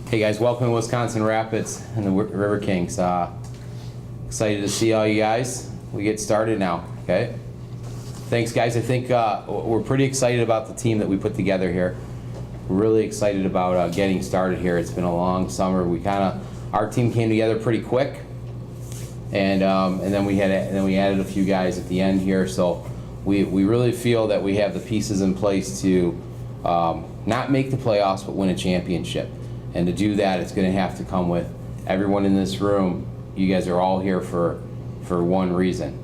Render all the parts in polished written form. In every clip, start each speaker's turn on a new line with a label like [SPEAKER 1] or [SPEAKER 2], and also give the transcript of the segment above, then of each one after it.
[SPEAKER 1] Hey guys, welcome to Wisconsin Rapids and the Riverkings. Excited to see all you guys. We get started now, okay? Thanks guys. I think we're pretty excited about the team that we put together here. We're really excited about getting started here. It's been a long summer. Our team came together pretty quick, and then we added a few guys at the end here. So we really feel that we have the pieces in place to not make the playoffs but win a championship. And to do that, it's going to have to come with everyone in this room. You guys are all here for one reason.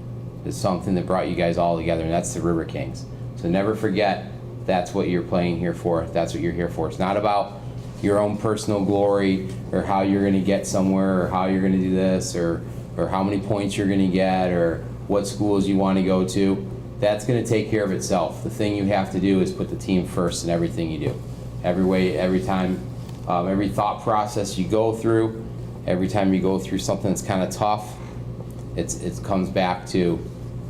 [SPEAKER 1] It's something that brought you guys all together, and that's the Riverkings. So never forget, that's what you're playing here for. That's what you're here for. It's not about your own personal glory or how you're going to get somewhere or how you're going to do this or how many points you're going to get or what schools you want to go to. That's going to take care of itself. The thing you have to do is put the team first in everything you do. Every time, every thought process you go through, every time you go through something that's kind of tough, it comes back to,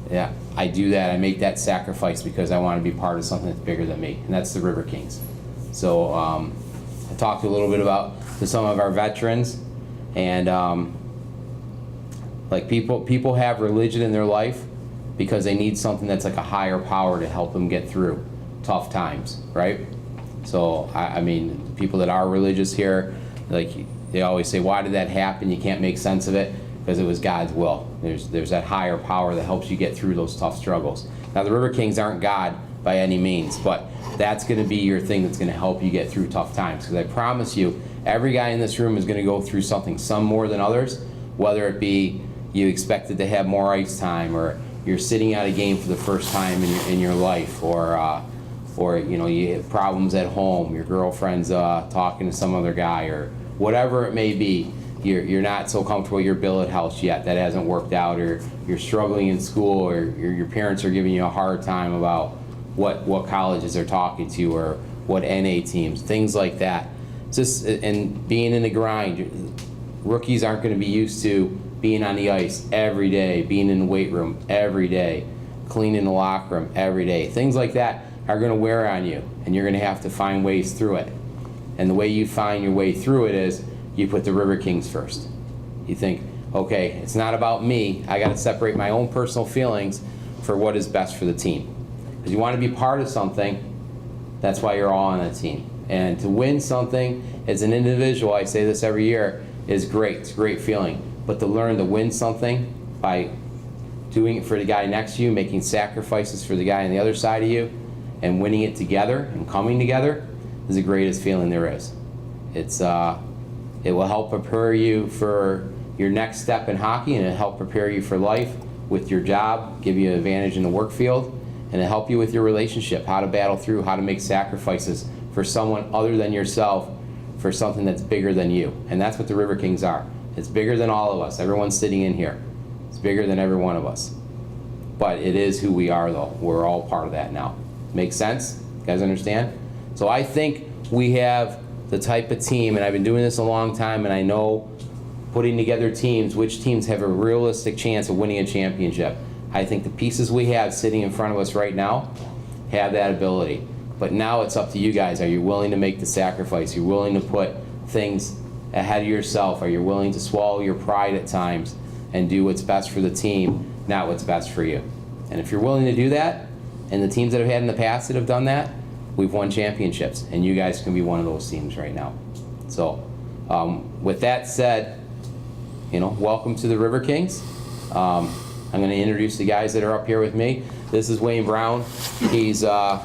[SPEAKER 1] yeah, I do that, I make that sacrifice because I want to be part of something that's bigger than me, and that's the Riverkings. So I talked a little bit to some of our veterans, and like people have religion in their life because they need something that's like a higher power to help them get through tough times, right? So I mean, people that are religious here, like they always say, why did that happen? You can't make sense of it. Because it was God's will. There's that higher power that helps you get through those tough struggles. Now the Riverkings aren't God by any means, but that's going to be your thing that's going to help you get through tough times. Because I promise you, every guy in this room is going to go through something, some more than others, whether it be you expected to have more ice time, or you're sitting out a game for the first time in your life, or you know, you have problems at home, your girlfriend's talking to some other guy, or whatever it may be. You're not so comfortable at your billet house yet, that hasn't worked out, or you're struggling in school, or your parents are giving you a hard time about what colleges they're talking to, or what NA teams, things like that. Just, and being in the grind, rookies aren't going to be used to being on the ice every day, being in the weight room every day, cleaning the locker room every day. Things like that are going to wear on you, and you're going to have to find ways through it. And the way you find your way through it is you put the Riverkings first. You think, okay, it's not about me. I got to separate my own personal feelings for what is best for the team. Because you want to be part of something, that's why you're all on a team. And to win something as an individual, I say this every year, is great. It's a great feeling. But to learn to win something by doing it for the guy next to you, making sacrifices for the guy on the other side of you, and winning it together and coming together is the greatest feeling there is. It will help prepare you for your next step in hockey, and it'll help prepare you for life with your job, give you an advantage in the work field, and it'll help you with your relationship, how to battle through, how to make sacrifices for someone other than yourself, for something that's bigger than you. And that's what the Riverkings are. It's bigger than all of us. Everyone's sitting in here. It's bigger than every one of us. But it is who we are, though. We're all part of that now. Make sense? You guys understand? So I think we have the type of team, and I've been doing this a long time, and I know putting together teams, which teams have a realistic chance of winning a championship. I think the pieces we have sitting in front of us right now have that ability. But now it's up to you guys. Are you willing to make the sacrifice? Are you willing to put things ahead of yourself? Are you willing to swallow your pride at times and do what's best for the team, not what's best for you? And if you're willing to do that, and the teams that have had in the past that have done that, we've won championships, and you guys can be one of those teams right now. So with that said, you know, welcome to the Riverkings. I'm going to introduce the guys that are up here with me. This is Wayne Brown. He's my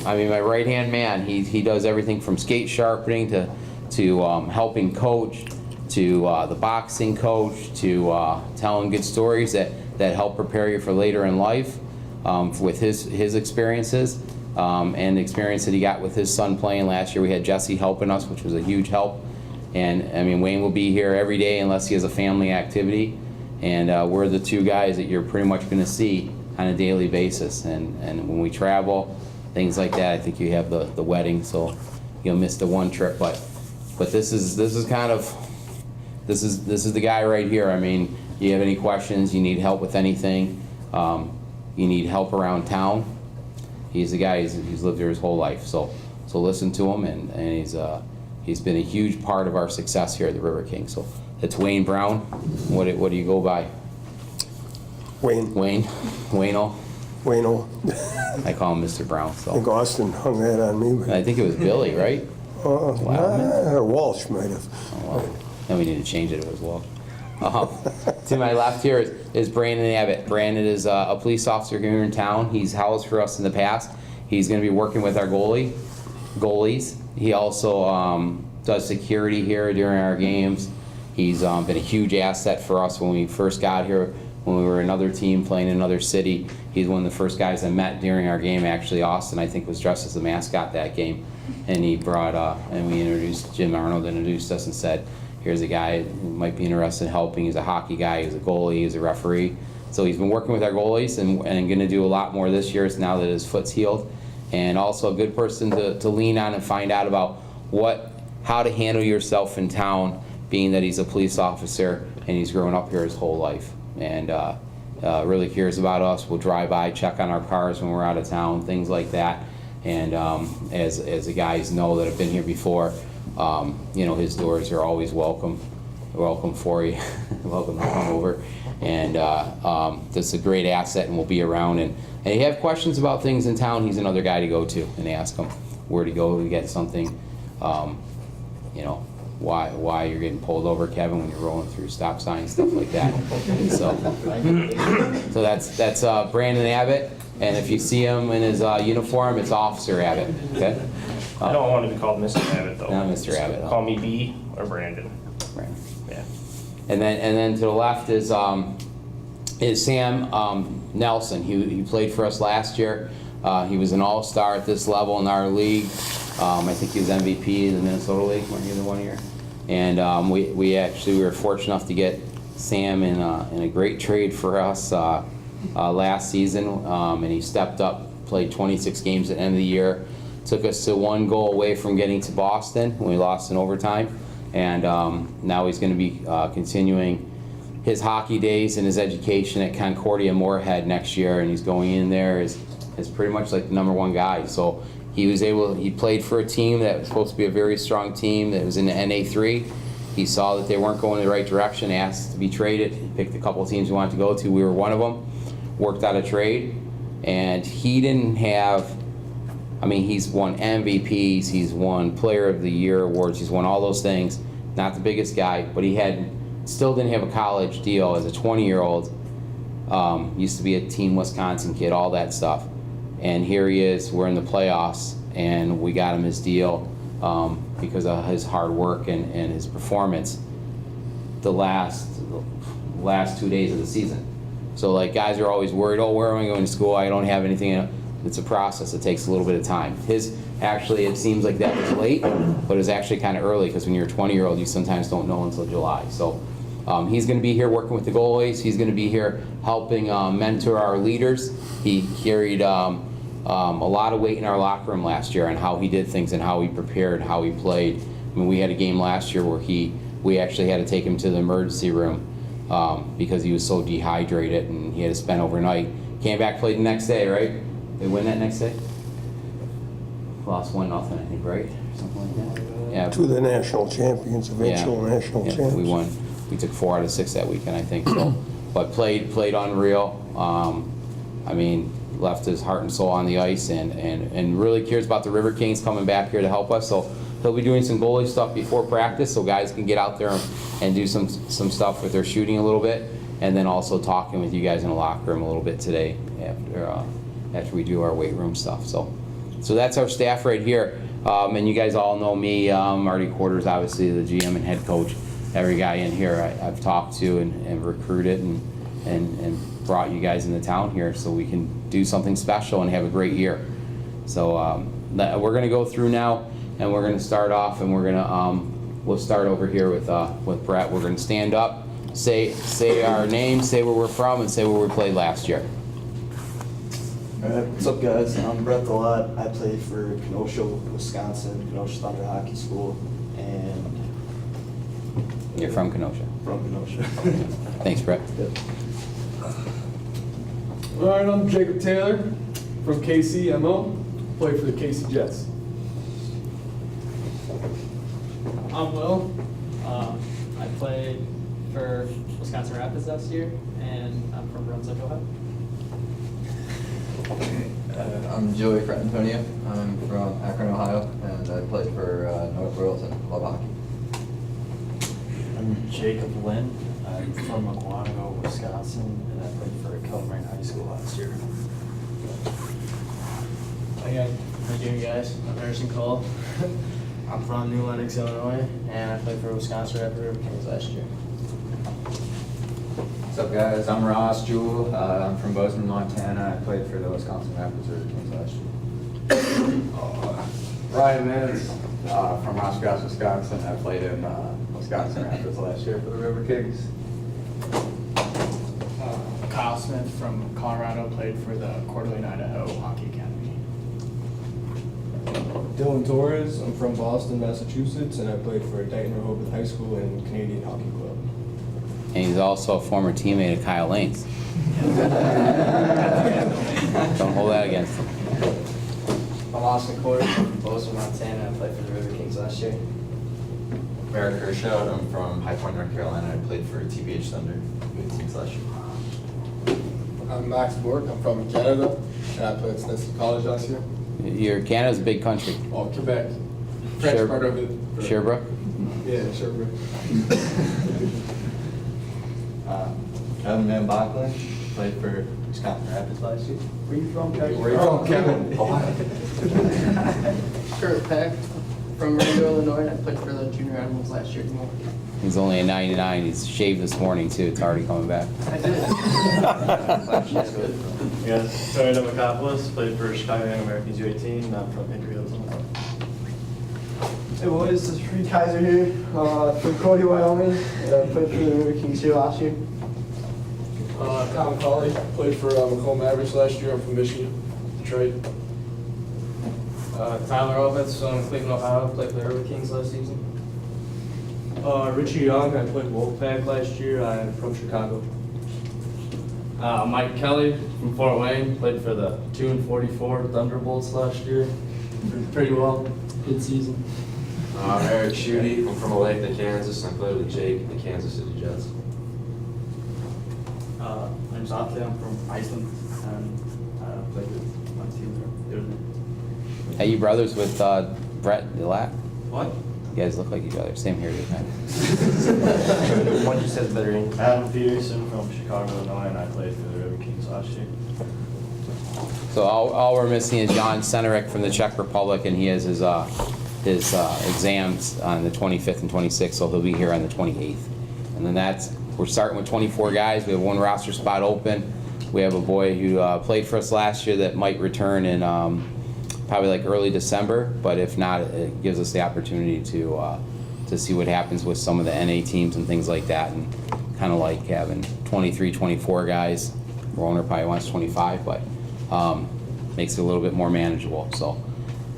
[SPEAKER 1] right-hand man. He does everything from skate sharpening to helping coach, to the boxing coach, to telling good stories that help prepare you for later in life with his experiences. And the experience that he got with his son playing last year. We had Jesse helping us, which was a huge help. And I mean, Wayne will be here every day unless he has a family activity. And we're the two guys that you're pretty much going to see on a daily basis. And when we travel, things like that, I think you have the wedding, so you'll miss the one trip. But this is the guy right here. I mean, you have any questions, you need help with anything, you need help around town, he's the guy. He's lived here his whole life. So listen to him, and he's been a huge part of our success here at the Riverkings. So it's Wayne Brown. What do you go by?
[SPEAKER 2] Wayne.
[SPEAKER 1] Wayno. I call him Mr. Brown.
[SPEAKER 2] I
[SPEAKER 1] So
[SPEAKER 2] think Austin hung that on me. But,
[SPEAKER 1] I think it was Billy, right?
[SPEAKER 2] Walsh might have.
[SPEAKER 1] Oh, well, then we need to change it. It was Walsh. To my left here is Brandon Abbott. Brandon is a police officer here in town. He's housed for us in the past. He's going to be working with our goalies. He also does security here during our games. He's been a huge asset for us when we first got here, when we were another team playing in another city. He's one of the first guys I met during our game. Actually, Austin, I think, was dressed as the mascot that game. And he brought, and we introduced, Jim Arnold introduced us and said, here's a guy who might be interested in helping. He's a hockey guy, he's a goalie, he's a referee. So he's been working with our goalies and going to do a lot more this year now that his foot's healed. And also a good person to lean on and find out about how to handle yourself in town, being that he's a police officer and he's grown up here his whole life. And really cares about us. We'll drive by, check on our cars when we're out of town, things like that. And as the guys know that have been here before, his doors are always welcome for you. Welcome to come over. And this is a great asset, and we'll be around. And if you have questions about things in town, he's another guy to go to and ask him where to go to get something. Why you're getting pulled over, Kevin, when you're rolling through stop signs, stuff like that. So that's Brandon Abbott. And if you see him in his uniform, it's Officer Abbott. Okay.
[SPEAKER 3] I don't want to be called Mr. Abbott though.
[SPEAKER 1] Not Mr. Abbott.
[SPEAKER 3] Call me B or Brandon.
[SPEAKER 1] Brandon.
[SPEAKER 3] Yeah.
[SPEAKER 1] And then to the left is Sam Nelson. He played for us last year. He was an all-star at this level in our league. I think he was MVP in the Minnesota League, weren't you, the 1 year? And we were fortunate enough to get Sam in a great trade for us last season, and he stepped up, played 26 games at the end of the year, took us to 1 goal away from getting to Boston when we lost in overtime, and now he's going to be continuing his hockey days and his education at Concordia Moorhead next year, and he's going in there as pretty much like the #1 guy. So he played for a team that was supposed to be a very strong team that was in the NA3. He saw that they weren't going in the right direction, asked to be traded, picked a couple of teams he wanted to go to. We were one of them, worked out a trade, and he didn't have, he's won MVPs, he's won Player of the Year awards, he's won all those things. Not the biggest guy, but he still didn't have a college deal as a 20-year-old. Used to be a Team Wisconsin kid, all that stuff. And here he is, we're in the playoffs, and we got him his deal because of his hard work and his performance the last 2 days of the season. So like guys are always worried, oh, where am I going to school? I don't have anything. It's a process. It takes a little bit of time. Actually, it seems like that was late, but it was actually kind of early because when you're a 20-year-old, you sometimes don't know until July. So he's going to be here working with the goalies. He's going to be here helping mentor our leaders. He carried a lot of weight in our locker room last year on how he did things and how he prepared, how he played. We had a game last year where we actually had to take him to the emergency room because he was so dehydrated and he had to spend overnight. Came back, played the next day, right? They win that next day? Lost 1-0, I think, right? Or something like that. Yeah.
[SPEAKER 2] To the national champions, eventual national champions.
[SPEAKER 1] We won. We took 4 out of 6 that weekend, I think. So, but played unreal. Left his heart and soul on the ice, and really cares about the Riverkings coming back here to help us. So he'll be doing some goalie stuff before practice, so guys can get out there and do some stuff with their shooting a little bit, and then also talking with you guys in the locker room a little bit today after we do our weight room stuff. So that's our staff right here, and you guys all know me, Marty Quarters, obviously the GM and head coach. Every guy in here I've talked to and recruited and brought you guys into town here so we can do something special and have a great year. So we're going to go through now, and we're going to start off, and we're going to we'll start over here with Brett. We're going to stand up, say our name, say where we're from, and say where we played last year.
[SPEAKER 4] All right, what's up, guys? I'm Brett Galot. I played for Kenosha, Wisconsin, Kenosha Thunder Hockey School, and
[SPEAKER 1] You're from Kenosha.
[SPEAKER 4] From Kenosha.
[SPEAKER 1] Thanks, Brett.
[SPEAKER 4] Yep.
[SPEAKER 5] All right, I'm Jacob Taylor from KCMO. Play for the KC Jets.
[SPEAKER 6] I'm Will. I played for Wisconsin Rapids last year, and I'm from Brunswick, Ohio.
[SPEAKER 7] I'm Joey Fratantonio. I'm from Akron, Ohio, and I played for North Royalton Club Hockey.
[SPEAKER 8] I'm Jacob Lynn. I'm from Aquantico, Wisconsin, and I played for Calvary High School last year.
[SPEAKER 9] Again, how you doing, guys? I'm Harrison Cole. I'm from New Lenox, Illinois, and I played for Wisconsin Rapids Riverkings last year.
[SPEAKER 7] What's up, guys? I'm Ross Jewell. I'm from Bozeman, Montana. I played for the Wisconsin Rapids Riverkings last year. Ryan Mintz, from Oshkosh, Wisconsin. I played in Wisconsin Rapids last year for the Riverkings.
[SPEAKER 6] Kyle Smith from Colorado, played for the Coeur d'Alene, Idaho Hockey Academy.
[SPEAKER 5] Dylan Torres, I'm from Boston, Massachusetts, and I played for Dayton Rehoboth High School and Canadian Hockey Club.
[SPEAKER 1] And he's also a former teammate of Kyle Lane's. Don't hold that against him.
[SPEAKER 9] I'm Austin Quarters from Bozeman, Montana. I played for the Riverkings last year.
[SPEAKER 10] Merrick Kershaw, I'm from High Point, North Carolina. I played for TBH Thunder with teams last year.
[SPEAKER 5] I'm Max Bork. I'm from Canada, and I played at Stetson College last year.
[SPEAKER 1] Canada's a big country.
[SPEAKER 5] Oh, Quebec. French part of it.
[SPEAKER 1] Sherbrooke?
[SPEAKER 5] Yeah, Sherbrooke.
[SPEAKER 7] Kevin Van Bachlen, played for Wisconsin Rapids last year.
[SPEAKER 9] Where you from, Kevin?
[SPEAKER 7] Where you from, Kevin?
[SPEAKER 6] Kurt Peck from Rango, Illinois. I played for the Junior Animals last year.
[SPEAKER 1] He's only a 99. He's shaved this morning, too. It's already coming back.
[SPEAKER 6] I did.
[SPEAKER 8] Yeah, Tony Demacopoulos, played for Chicago Young Americans U18, and I'm from Hickory Hills, Illinois.
[SPEAKER 4] Hey boys, this is Reed Kaiser here, from Cody, Wyoming, and I played for the Riverkings here last year.
[SPEAKER 5] Colin Colley, played for Macomb Mavericks last year. I'm from Michigan, Detroit.
[SPEAKER 9] Tyler Ovitz from Cleveland, Ohio. Played for the Riverkings last season.
[SPEAKER 8] Richie Young, I played Wolfpack last year. I'm from Chicago.
[SPEAKER 9] Mike Kelly from Fort Wayne. Played for the 2-44 Thunderbolts last year. Did pretty well. Good season.
[SPEAKER 10] I'm Eric Schutte. I'm from Olathe, Kansas, and I played with Jake, the Kansas City Jets.
[SPEAKER 8] I'm Zate, I'm from Iceland, and I played with my team there.
[SPEAKER 1] Hey, you brothers with Brett Delac?
[SPEAKER 8] What?
[SPEAKER 1] You guys look like each other. Same hair design.
[SPEAKER 8] What you said better in. Adam Peterson from Chicago, Illinois, and I played for the Riverkings last year.
[SPEAKER 1] So all we're missing is Jan Seneric from the Czech Republic, and he has his exams on the 25th and 26th, so he'll be here on the 28th. And then we're starting with 24 guys. We have one roster spot open. We have a boy who played for us last year that might return in probably like early December, but if not, it gives us the opportunity to see what happens with some of the NA teams and things like that, and kind of like having 23, 24 guys. Our owner probably wants 25, but makes it a little bit more manageable. So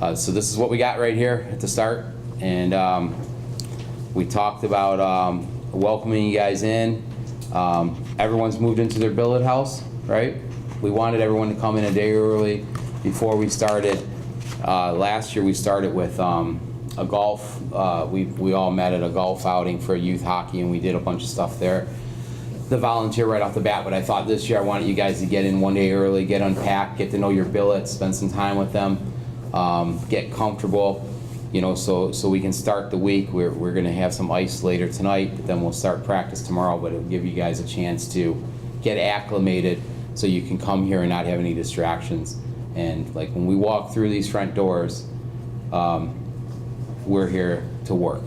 [SPEAKER 1] this is what we got right here at the start, and we talked about welcoming you guys in. Everyone's moved into their billet house, right? We wanted everyone to come in a day early before we started. Last year we started with a golf. We all met at a golf outing for youth hockey, and we did a bunch of stuff there. The volunteer right off the bat, but I thought this year I wanted you guys to get in one day early, get unpacked, get to know your billets, spend some time with them, get comfortable, you know, so we can start the week. We're going to have some ice later tonight, but then we'll start practice tomorrow, but it'll give you guys a chance to get acclimated so you can come here and not have any distractions. And like when we walk through these front doors, we're here to work.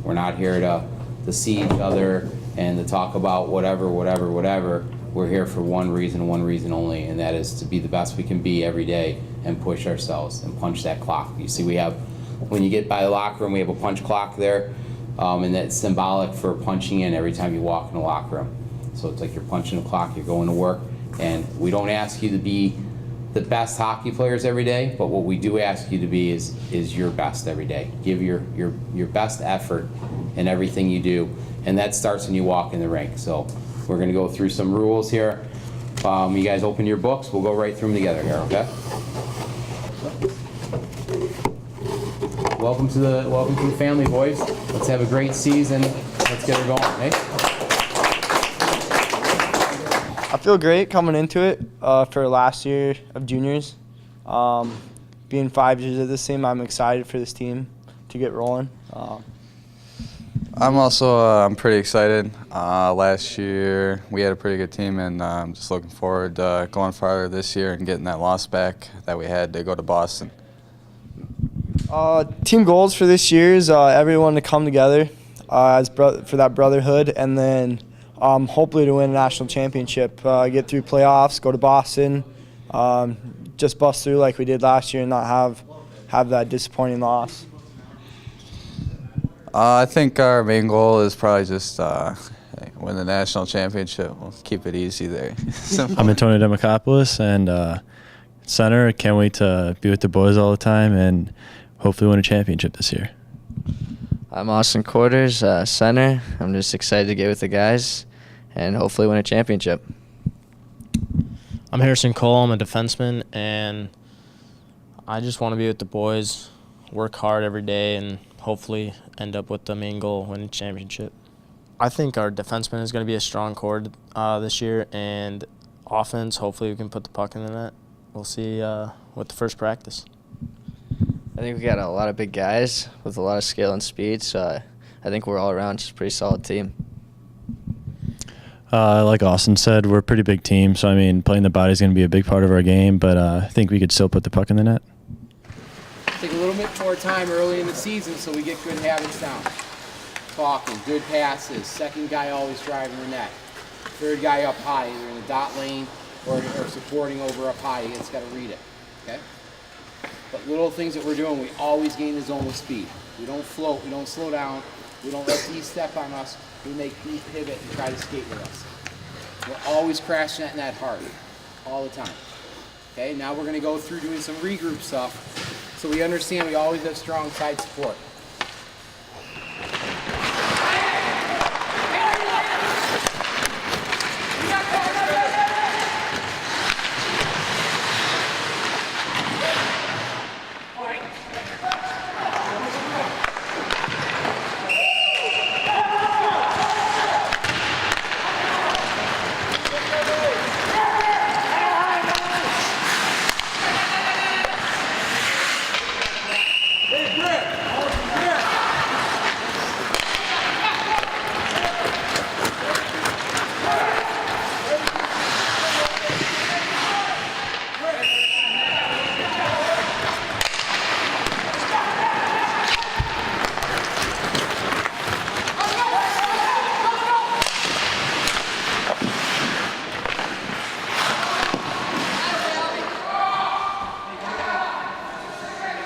[SPEAKER 1] We're not here to see each other and to talk about whatever. We're here for one reason only, and that is to be the best we can be every day and push ourselves and punch that clock. You see, when you get by the locker room, we have a punch clock there, and that's symbolic for punching in every time you walk in the locker room. So it's like you're punching the clock, you're going to work, and we don't ask you to be the best hockey players every day, but what we do ask you to be is your best every day. Give your best effort in everything you do, and that starts when you walk in the rink. So we're going to go through some rules here. You guys open your books. We'll go right through them together here, okay? welcome to the family, boys. Let's have a great season. Let's get her going, eh?
[SPEAKER 9] I feel great coming into it for last year of juniors. Being 5 years of this team, I'm excited for this team to get rolling.
[SPEAKER 7] I'm pretty excited. Last year we had a pretty good team, and I'm just looking forward to going farther this year and getting that loss back that we had to go to Boston.
[SPEAKER 9] Team goals for this year is everyone to come together for that brotherhood, and then hopefully to win a national championship, get through playoffs, go to Boston, just bust through like we did last year and not have that disappointing loss.
[SPEAKER 7] I think our main goal is probably just win the national championship. We'll keep it easy there.
[SPEAKER 11] I'm Antonio Demacopoulos, and center. Can't wait to be with the boys all the time and hopefully win a championship this year.
[SPEAKER 12] I'm Marty Quarters, center. I'm just excited to get with the guys and hopefully win a championship.
[SPEAKER 13] I'm Harrison Cole. I'm a defenseman, and I just want to be with the boys, work hard every day, and hopefully end up with the main goal, win a championship. I think our defenseman is going to be a strong core this year, and offense, hopefully we can put the puck in the net. We'll see with the first practice.
[SPEAKER 12] I think we got a lot of big guys with a lot of skill and speed, so I think we're all around just a pretty solid team.
[SPEAKER 11] Like Austin said, we're a pretty big team, so I mean, playing the body is going to be a big part of our game, but I think we could still put the puck in the net.
[SPEAKER 1] Take a little bit more time early in the season so we get good habits down. Talking, good passes, second guy always driving the net, third guy up high, either in the dot lane or supporting over up high. It's got to read it, okay? But little things that we're doing, we always gain the zone with speed. We don't float, we don't slow down, we don't let D step on us, we make D pivot and try to skate with us. We're always crashing that net hard, all the time. Okay, now we're gonna go through doing some regroup stuff so we understand we always have strong side support.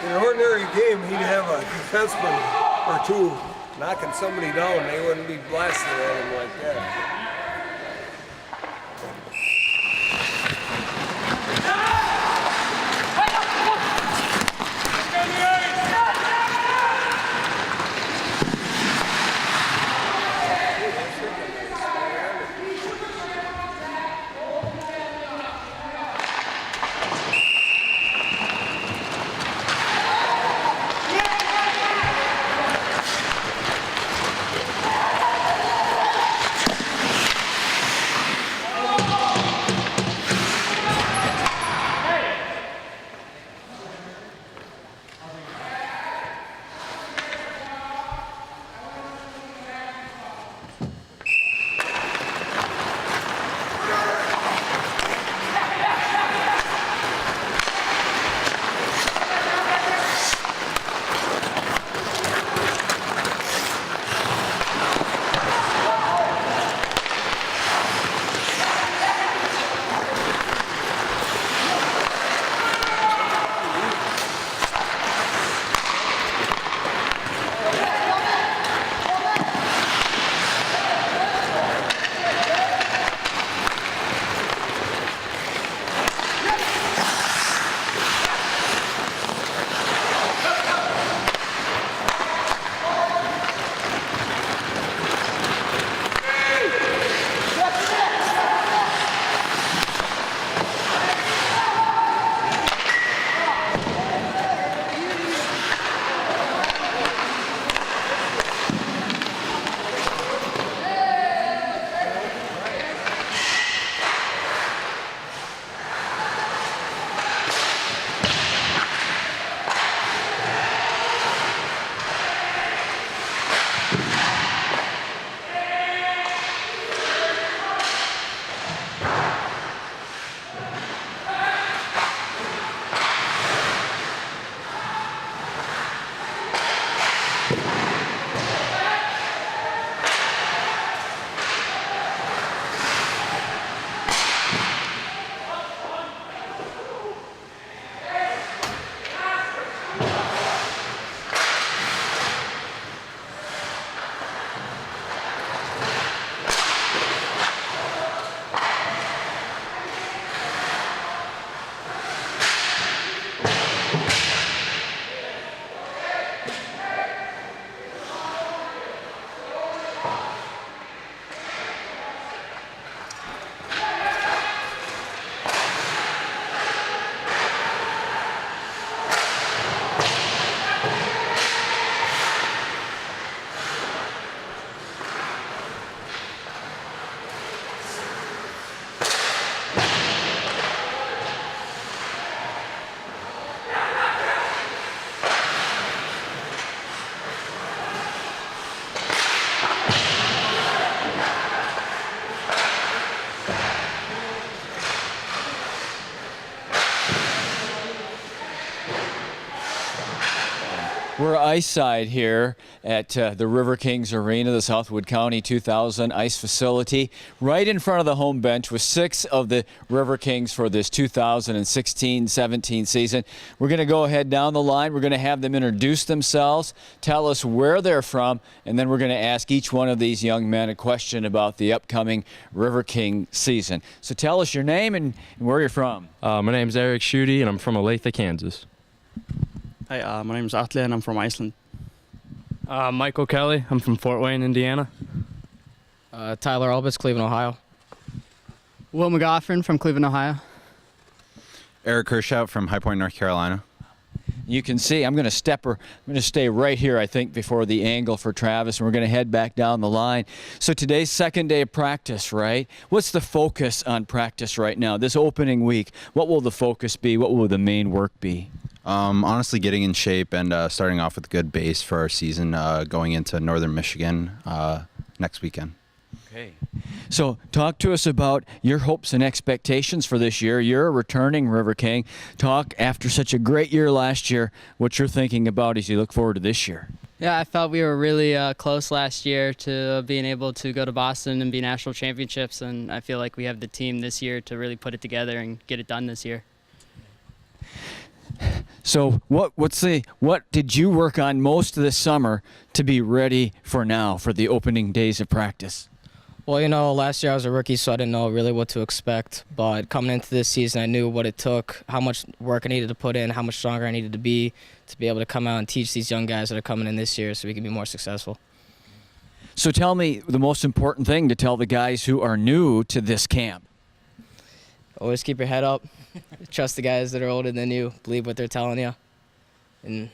[SPEAKER 2] In an ordinary game, he'd have a defenseman or two knocking somebody down. They wouldn't be blasting at him like that.
[SPEAKER 14] We're ice side here at the Riverkings Arena, the Southwood County 2000 ice facility, right in front of the home bench with 6 of the Riverkings for this 2016-17 season. We're going to go ahead down the line. We're going to have them introduce themselves, tell us where they're from, and then we're going to ask each one of these young men a question about the upcoming River King season. So tell us your name and where you're from.
[SPEAKER 15] My name's Eric Schutte, and I'm from Olathe, Kansas.
[SPEAKER 16] Hi, my name is Atle and I'm from Iceland.
[SPEAKER 15] Michael Kelly, I'm from Fort Wayne, Indiana.
[SPEAKER 17] Tyler Albus, Cleveland, Ohio.
[SPEAKER 16] Will McGoffin from Cleveland, Ohio.
[SPEAKER 18] Eric Kershout from High Point, North Carolina.
[SPEAKER 14] You can see I'm going to stay right here, I think, before the angle for Travis, and we're going to head back down the line. So today's second day of practice, right? What's the focus on practice right now? This opening week, what will the focus be? What will the main work be?
[SPEAKER 18] Honestly, getting in shape and starting off with a good base for our season, going into Northern Michigan next weekend.
[SPEAKER 14] Okay. So talk to us about your hopes and expectations for this year. You're a returning River King. Talk, after such a great year last year, what you're thinking about as you look forward to this year.
[SPEAKER 6] Yeah, I felt we were really close last year to being able to go to Boston and be national championships, and I feel like we have the team this year to really put it together and get it done this year.
[SPEAKER 14] So what did you work on most of this summer to be ready for now, for the opening days of practice?
[SPEAKER 17] Well, you know, last year I was a rookie, so I didn't know really what to expect. But coming into this season, I knew what it took, how much work I needed to put in, how much stronger I needed to be able to come out and teach these young guys that are coming in this year so we can be more successful.
[SPEAKER 14] So tell me the most important thing to tell the guys who are new to this camp.
[SPEAKER 17] Always keep your head up. Trust the guys that are older than you. Believe what they're telling you. And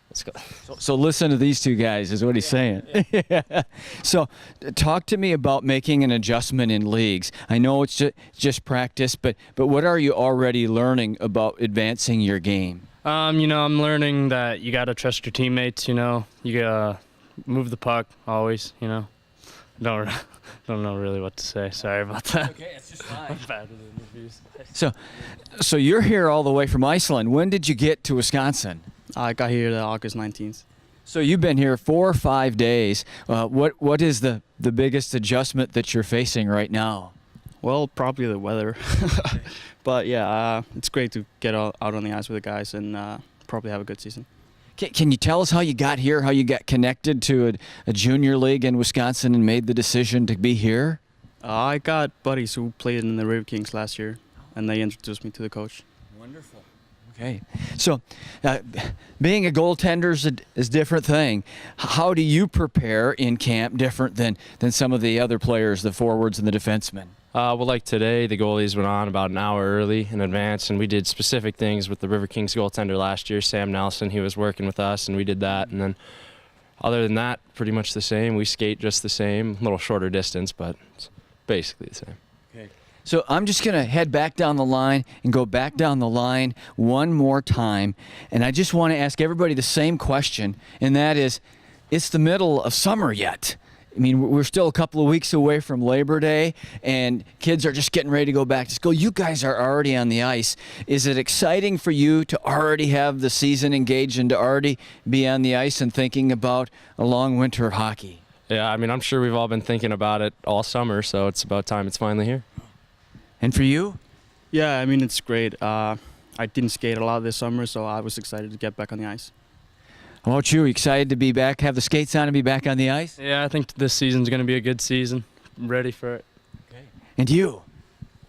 [SPEAKER 17] let's go.
[SPEAKER 14] So listen to these two guys is what he's saying. Yeah. So talk to me about making an adjustment in leagues. I know it's just practice, but what are you already learning about advancing your game?
[SPEAKER 15] You know, I'm learning that you got to trust your teammates, you know. You got to move the puck always, you know. Don't know really what to say. Sorry about that.
[SPEAKER 14] Okay, it's just fine.
[SPEAKER 15] I'm bad with interviews.
[SPEAKER 14] So you're here all the way from Iceland. When did you get to Wisconsin?
[SPEAKER 16] I got here August 19th.
[SPEAKER 14] So you've been here 4 or 5 days. What is the biggest adjustment that you're facing right now?
[SPEAKER 16] Well, probably the weather. But yeah, it's great to get out on the ice with the guys and probably have a good season.
[SPEAKER 14] Can you tell us how you got here, how you got connected to a junior league in Wisconsin and made the decision to be here?
[SPEAKER 16] I got buddies who played in the Riverkings last year, and they introduced me to the coach.
[SPEAKER 14] Wonderful. Okay. So being a goaltender is a different thing. How do you prepare in camp different than some of the other players, the forwards and the defensemen?
[SPEAKER 15] Well, like today, the goalies went on about an hour early in advance, and we did specific things with the River Kings goaltender last year, Sam Nelson. He was working with us, and we did that. And then other than that, pretty much the same. We skate just the same, a little shorter distance, but it's basically the same.
[SPEAKER 14] Okay. So I'm just going to head back down the line and go back down the line one more time. And I just want to ask everybody the same question, and that is, it's the middle of summer yet. I mean, we're still a couple of weeks away from Labor Day, and kids are just getting ready to go back to school. You guys are already on the ice. Is it exciting for you to already have the season engaged and to already be on the ice and thinking about a long winter of hockey?
[SPEAKER 15] Yeah, I mean, I'm sure we've all been thinking about it all summer, so it's about time it's finally here.
[SPEAKER 14] And for you?
[SPEAKER 16] Yeah, I mean, it's great. I didn't skate a lot this summer, so I was excited to get back on the ice.
[SPEAKER 14] How about you? Excited to be back, have the skates on and be back on the ice?
[SPEAKER 15] Yeah, I think this season's going to be a good season. I'm ready for it.
[SPEAKER 14] Okay. And you?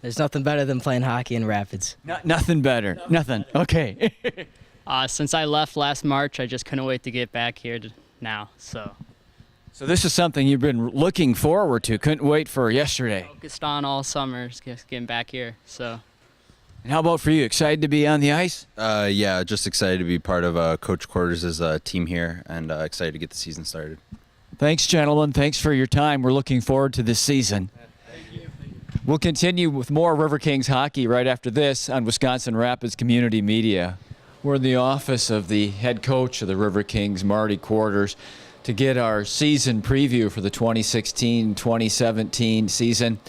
[SPEAKER 17] There's nothing better than playing hockey in Rapids.
[SPEAKER 14] Nothing better. Nothing. Okay.
[SPEAKER 6] Since I left last March, I just couldn't wait to get back here now. So
[SPEAKER 14] this is something you've been looking forward to. Couldn't wait for yesterday.
[SPEAKER 6] Focused on all summer, just getting back here. So.
[SPEAKER 14] And how about for you? Excited to be on the ice?
[SPEAKER 18] Yeah, just excited to be part of Coach Quarters' team here and excited to get the season started.
[SPEAKER 14] Thanks, gentlemen. Thanks for your time. We're looking forward to this season. Thank you. We'll continue with more River Kings hockey right after this on Wisconsin Rapids Community Media. We're in the office of the head coach of the River Kings, Marty Quarters, to get our season preview for the 2016-2017 season.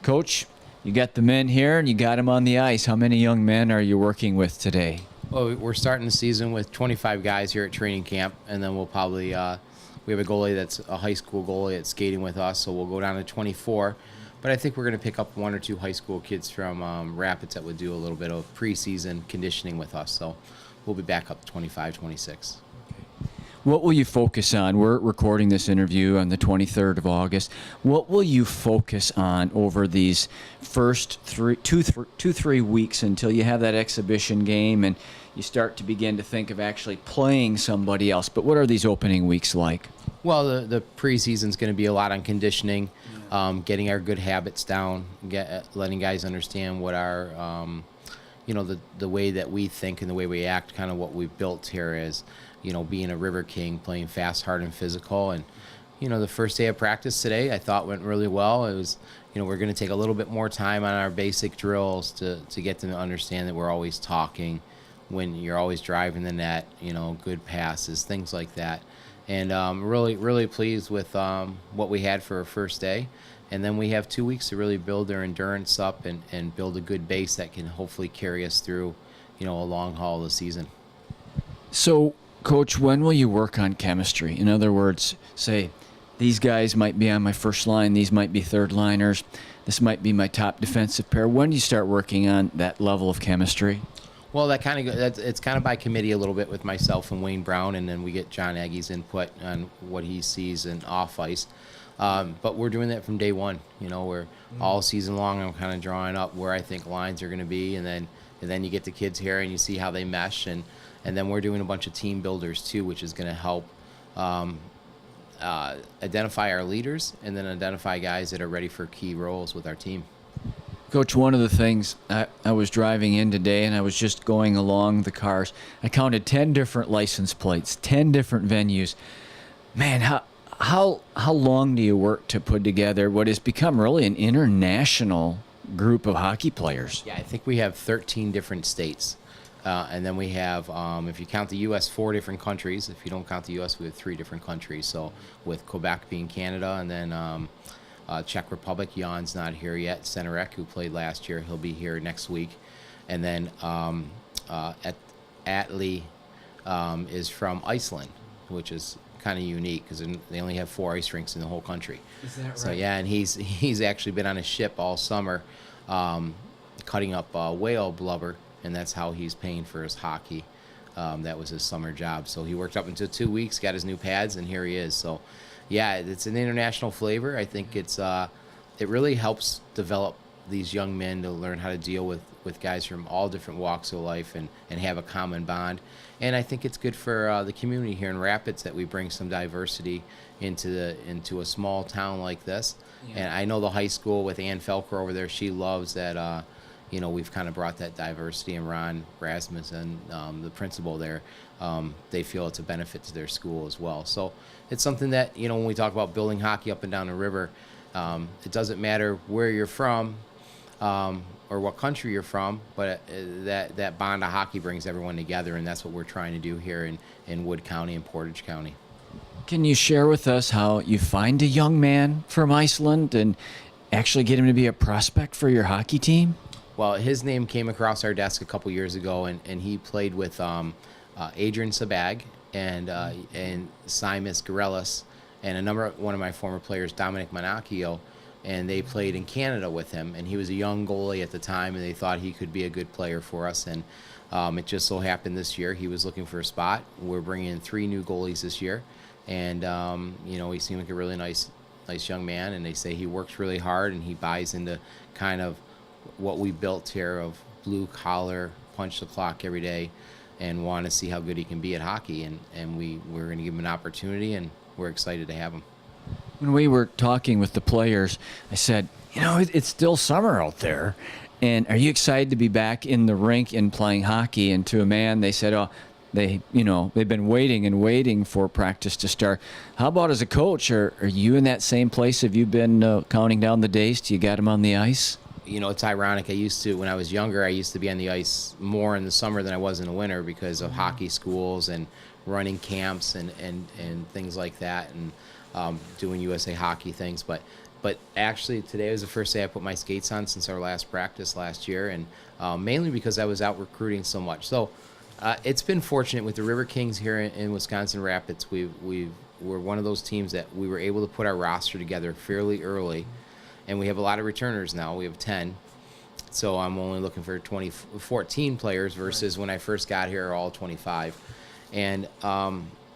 [SPEAKER 14] Coach, you got the men here and you got them on the ice. How many young men are you working with today?
[SPEAKER 1] Well, we're starting the season with 25 guys here at training camp, and then we'll probably we have a goalie that's a high school goalie that's skating with us, so we'll go down to 24. But I think we're going to pick up 1 or 2 high school kids from Rapids that would do a little bit of preseason conditioning with us. So we'll be back up to 25, 26.
[SPEAKER 14] What will you focus on? We're recording this interview on the 23rd of August. What will you focus on over these first 3 weeks until you have that exhibition game and you start to begin to think of actually playing somebody else? But what are these opening weeks like?
[SPEAKER 1] Well, the preseason's going to be a lot on conditioning, getting our good habits down, letting guys understand what our, the way that we think and the way we act, kind of what we've built here is, being a River King, playing fast, hard, and physical. And, the first day of practice today I thought went really well. It was, we're going to take a little bit more time on our basic drills to get them to understand that we're always talking when you're always driving the net, good passes, things like that. And really, really pleased with what we had for our first day. And then we have 2 weeks to really build their endurance up and build a good base that can hopefully carry us through, a long haul of the season.
[SPEAKER 14] So, Coach, when will you work on chemistry? In other words, say, these guys might be on my first line, these might be third liners, this might be my top defensive pair. When do you start working on that level of chemistry?
[SPEAKER 1] Well, it's kind of by committee a little bit with myself and Wayne Brown, and then we get John Aggie's input on what he sees in off ice. But we're doing that from day one. We're all season long. I'm kind of drawing up where I think lines are going to be, and then you get the kids here and you see how they mesh, and then we're doing a bunch of team builders too, which is going to help identify our leaders and then identify guys that are ready for key roles with our team.
[SPEAKER 14] Coach, one of the things, I was driving in today and I was just going along the cars. I counted 10 different license plates, 10 different venues. Man, how long do you work to put together what has become really an international group of hockey players?
[SPEAKER 1] Yeah, I think we have 13 different states. And then we have, if you count the U.S., 4 different countries. If you don't count the U.S., we have 3 different countries. So with Quebec being Canada, and then Czech Republic, Jan's not here yet. Centerek, who played last year, he'll be here next week. And then Atli is from Iceland, which is kind of unique because they only have 4 ice rinks in the whole country.
[SPEAKER 14] Is that right?
[SPEAKER 1] So yeah, and he's actually been on a ship all summer, cutting up whale blubber, and that's how he's paying for his hockey. That was his summer job. So he worked up until 2 weeks, got his new pads, and here he is. So yeah, it's an international flavor. I think it really helps develop these young men to learn how to deal with guys from all different walks of life and have a common bond. And I think it's good for the community here in Rapids that we bring some diversity into a small town like this. Yeah. And I know the high school with Ann Felker over there, she loves that, we've kind of brought that diversity, and Ron Rasmussen, the principal there, they feel it's a benefit to their school as well. So it's something that, when we talk about building hockey up and down the river, it doesn't matter where you're from or what country you're from, but that bond of hockey brings everyone together, and that's what we're trying to do here in Wood County and Portage County.
[SPEAKER 14] Can you share with us how you find a young man from Iceland and actually get him to be a prospect for your hockey team?
[SPEAKER 1] Well, his name came across our desk a couple years ago, and he played with Adrian Sabag and Simus Gorelis and one of my former players, Dominic Monacchio, and they played in Canada with him. And he was a young goalie at the time, and they thought he could be a good player for us. And it just so happened this year he was looking for a spot. We're bringing in 3 new goalies this year, and he seemed like a really nice young man. And they say he works really hard, and he buys into kind of what we built here of blue collar, punch the clock every day, and want to see how good he can be at hockey. And we're going to give him an opportunity, and we're excited to have him.
[SPEAKER 14] When we were talking with the players, I said, it's still summer out there, and are you excited to be back in the rink and playing hockey? And to a man, they said, they've been waiting for practice to start. How about as a coach? Are you in that same place? Have you been counting down the days till you got him on the ice?
[SPEAKER 1] It's ironic. When I was younger, I used to be on the ice more in the summer than I was in the winter because of hockey schools and running camps and things like that, and doing USA Hockey things. But actually, today was the first day I put my skates on since our last practice last year, and mainly because I was out recruiting so much. So It's been fortunate with the Riverkings here in Wisconsin Rapids. We're one of those teams that we were able to put our roster together fairly early, and we have a lot of returners now. We have 10. So I'm only looking for 14 players versus when I first got here, all 25. And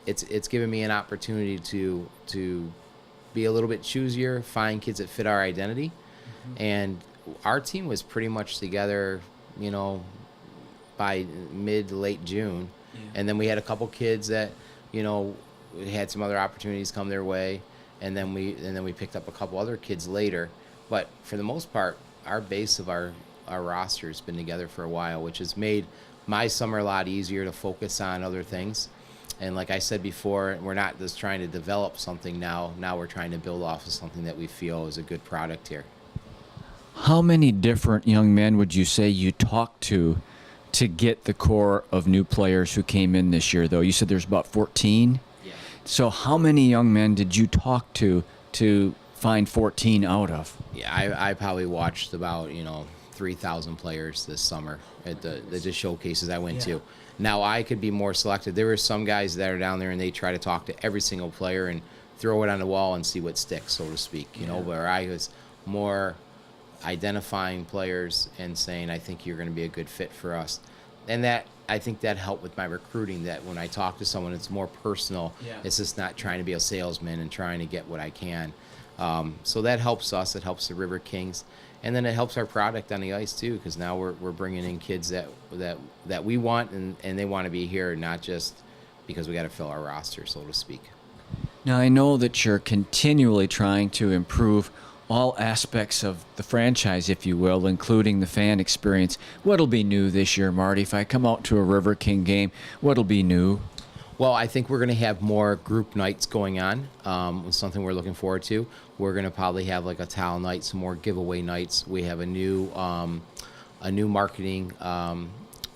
[SPEAKER 1] it's given me an opportunity to be a little bit choosier, find kids that fit our identity. And our team was pretty much together, by mid to late June. And then we had a couple kids that, had some other opportunities come their way. And then we picked up a couple other kids later. But for the most part, our base of our roster has been together for a while, which has made my summer a lot easier to focus on other things. And like I said before, we're not just trying to develop something now. Now we're trying to build off of something that we feel is a good product here.
[SPEAKER 14] How many different young men would you say you talked to get the core of new players who came in this year, though? You said there's about 14?
[SPEAKER 1] Yeah.
[SPEAKER 14] So how many young men did you talk to find 14 out of?
[SPEAKER 1] Yeah, I probably watched about, 3,000 players this summer at the showcases I went to. Now, I could be more selective. There were some guys that are down there and they try to talk to every single player and throw it on the wall and see what sticks, so to speak, where I was more identifying players and saying, I think you're going to be a good fit for us. And I think that helped with my recruiting, that when I talk to someone, it's more personal.
[SPEAKER 14] Yeah.
[SPEAKER 1] It's just not trying to be a salesman and trying to get what I can. So that helps us. It helps the Riverkings. And then it helps our product on the ice, too, because now we're bringing in kids that we want, and they want to be here, not just because we got to fill our roster, so to speak.
[SPEAKER 14] Now, I know that you're continually trying to improve all aspects of the franchise, if you will, including the fan experience. What'll be new this year, Marty? If I come out to a River King game, what'll be new?
[SPEAKER 1] Well, I think we're going to have more group nights going on. It's something we're looking forward to. We're going to probably have like a towel night, some more giveaway nights. We have a new marketing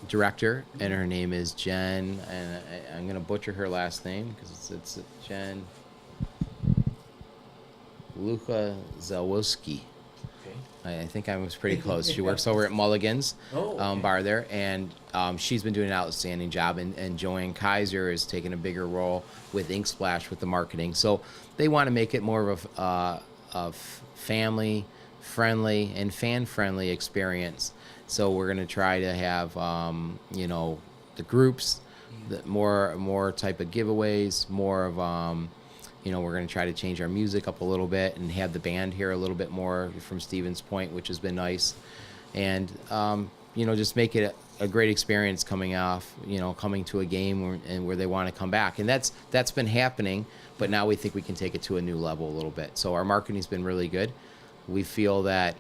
[SPEAKER 1] director, and her name is Jen, and I'm going to butcher her last name because it's Jen Luka Zawolski. I think I was pretty close. She works over at Mulligan's bar there, and she's been doing an outstanding job. And Joanne Kaiser is taking a bigger role with Ink Splash with the marketing. So they want to make it more of a family-friendly and fan-friendly experience. So we're going to try to have the groups, more type of giveaways, more of we're going to try to change our music up a little bit and have the band here a little bit more from Stevens Point, which has been nice. And, just make it a great experience coming to a game where they want to come back. And that's been happening, but now we think we can take it to a new level a little bit. So our marketing's been really good. We feel that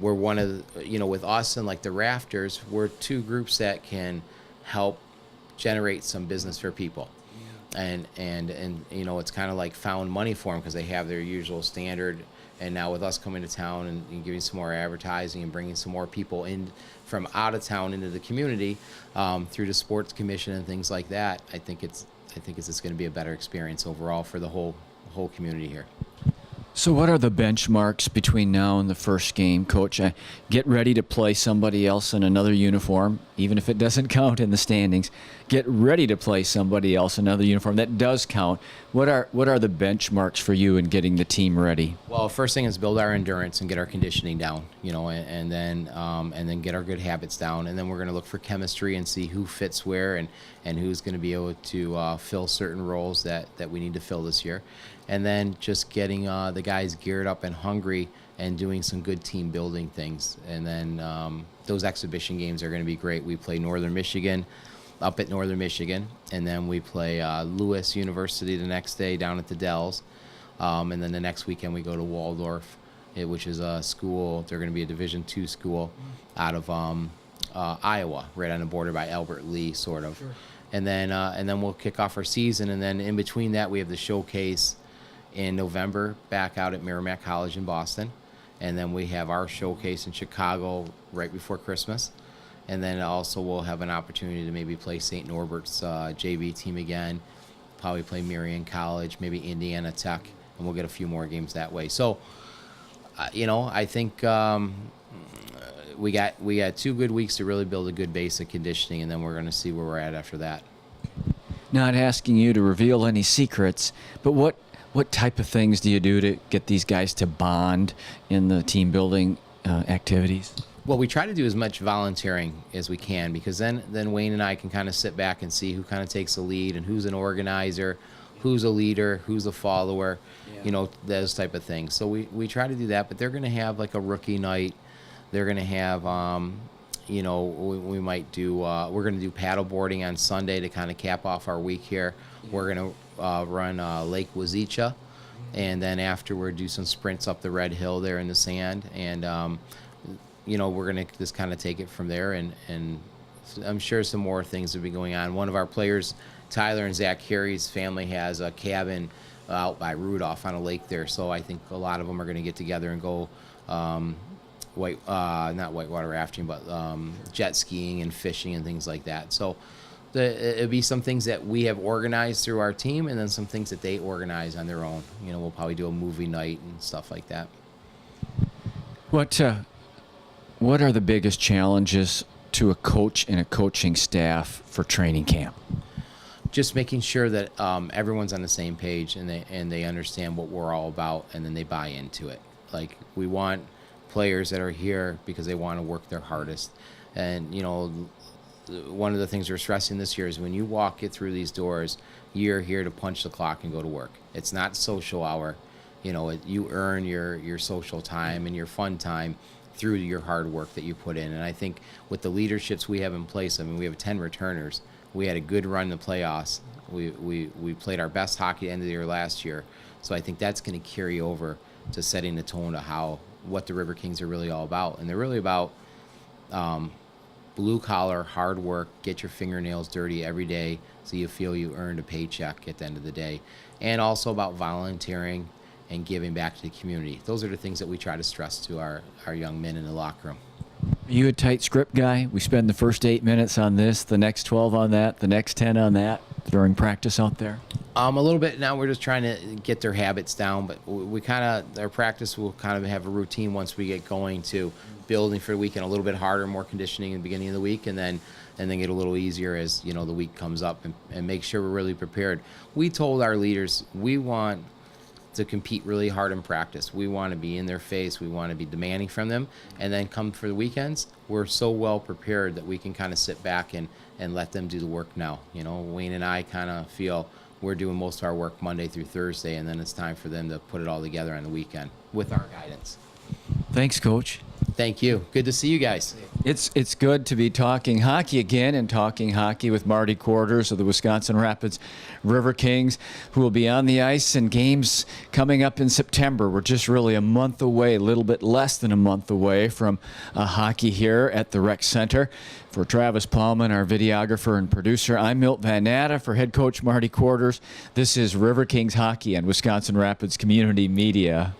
[SPEAKER 1] we're one of with us and like the Rafters, we're two groups that can help generate some business for people. And it's kind of like found money for them because they have their usual standard. And now with us coming to town and giving some more advertising and bringing some more people in from out of town into the community through the sports commission and things like that, I think it's just going to be a better experience overall for the whole community here.
[SPEAKER 14] So what are the benchmarks between now and the first game, Coach? Get ready to play somebody else in another uniform, even if it doesn't count in the standings. Get ready to play somebody else in another uniform that does count. What are the benchmarks for you in getting the team ready?
[SPEAKER 1] Well, first thing is build our endurance and get our conditioning down, and then get our good habits down, and then we're going to look for chemistry and see who fits where and who's going to be able to fill certain roles that we need to fill this year. And then just getting the guys geared up and hungry and doing some good team building things. And then those exhibition games are going to be great. We play Northern Michigan up at Northern Michigan, and then we play Lewis University the next day down at the Dells. And then the next weekend we go to Waldorf, which is a school. They're going to be a Division II school out of Iowa, right on the border by Albert Lee, sort of. Sure. And then we'll kick off our season, and then in between that we have the showcase in November back out at Merrimack College in Boston, and then we have our showcase in Chicago right before Christmas, and then also we'll have an opportunity to maybe play St. Norbert's JV team again, probably play Marion College, maybe Indiana Tech, and we'll get a few more games that way. So I think we got 2 good weeks to really build a good base of conditioning, and then we're going to see where we're at after that.
[SPEAKER 14] Not asking you to reveal any secrets, but what type of things do you do to get these guys to bond in the team building activities?
[SPEAKER 1] Well, we try to do as much volunteering as we can, because then Wayne and I can kind of sit back and see who kind of takes the lead and who's an organizer, who's a leader, who's a follower, those type of things. So we try to do that, but they're going to have like a rookie night. They're going to have, we might do, we're going to do paddle boarding on Sunday to kind of cap off our week here. We're going to run Lake Wazicha, and then afterward do some sprints up the Red Hill there in the sand, and we're going to just kind of take it from there, and I'm sure some more things will be going on. One of our players, Tyler and Zach Carey's family, has a cabin out by Rudolph on a lake there, so I think a lot of them are going to get together and go not whitewater rafting, but jet skiing and fishing and things like that. So it'll be some things that we have organized through our team, and then some things that they organize on their own. We'll probably do a movie night and stuff like that.
[SPEAKER 14] What are the biggest challenges to a coach and a coaching staff for training camp?
[SPEAKER 1] Just making sure that everyone's on the same page, and they understand what we're all about, and then they buy into it. Like, we want players that are here because they want to work their hardest. And one of the things we're stressing this year is when you walk it through these doors, you're here to punch the clock and go to work. It's not social hour. You earn your social time and your fun time through your hard work that you put in. And I think with the leaderships we have in place, we have 10 returners. We had a good run in the playoffs. We played our best hockey at the end of the year last year. So I think that's going to carry over to setting the tone to what the River Kings are really all about. And they're really about blue collar, hard work, get your fingernails dirty every day so you feel you earned a paycheck at the end of the day. And also about volunteering and giving back to the community. Those are the things that we try to stress to our young men in the locker room.
[SPEAKER 14] Are you a tight script guy? We spend the first 8 minutes on this, the next 12 on that, the next 10 on that during practice out there?
[SPEAKER 1] A little bit now. We're just trying to get their habits down, but our practice will kind of have a routine once we get going to building for the weekend, a little bit harder, more conditioning in the beginning of the week, and then get a little easier as the week comes up, and make sure we're really prepared. We told our leaders we want to compete really hard in practice. We want to be in their face. We want to be demanding from them. And then come for the weekends, we're so well prepared that we can kind of sit back and let them do the work now. Wayne and I kind of feel we're doing most of our work Monday through Thursday, and then it's time for them to put it all together on the weekend with our guidance.
[SPEAKER 14] Thanks, Coach.
[SPEAKER 1] Thank you. Good to see you guys.
[SPEAKER 14] It's good to be talking hockey again, and talking hockey with Marty Quarters of the Wisconsin Rapids Riverkings, who will be on the ice in games coming up in September. We're just really a month away, a little bit less than a month away from hockey here at the Rec Center. For Travis Paulman, our videographer and producer, I'm Milt Van Natta. For head coach Marty Quarters, this is Riverkings Hockey on Wisconsin Rapids Community Media.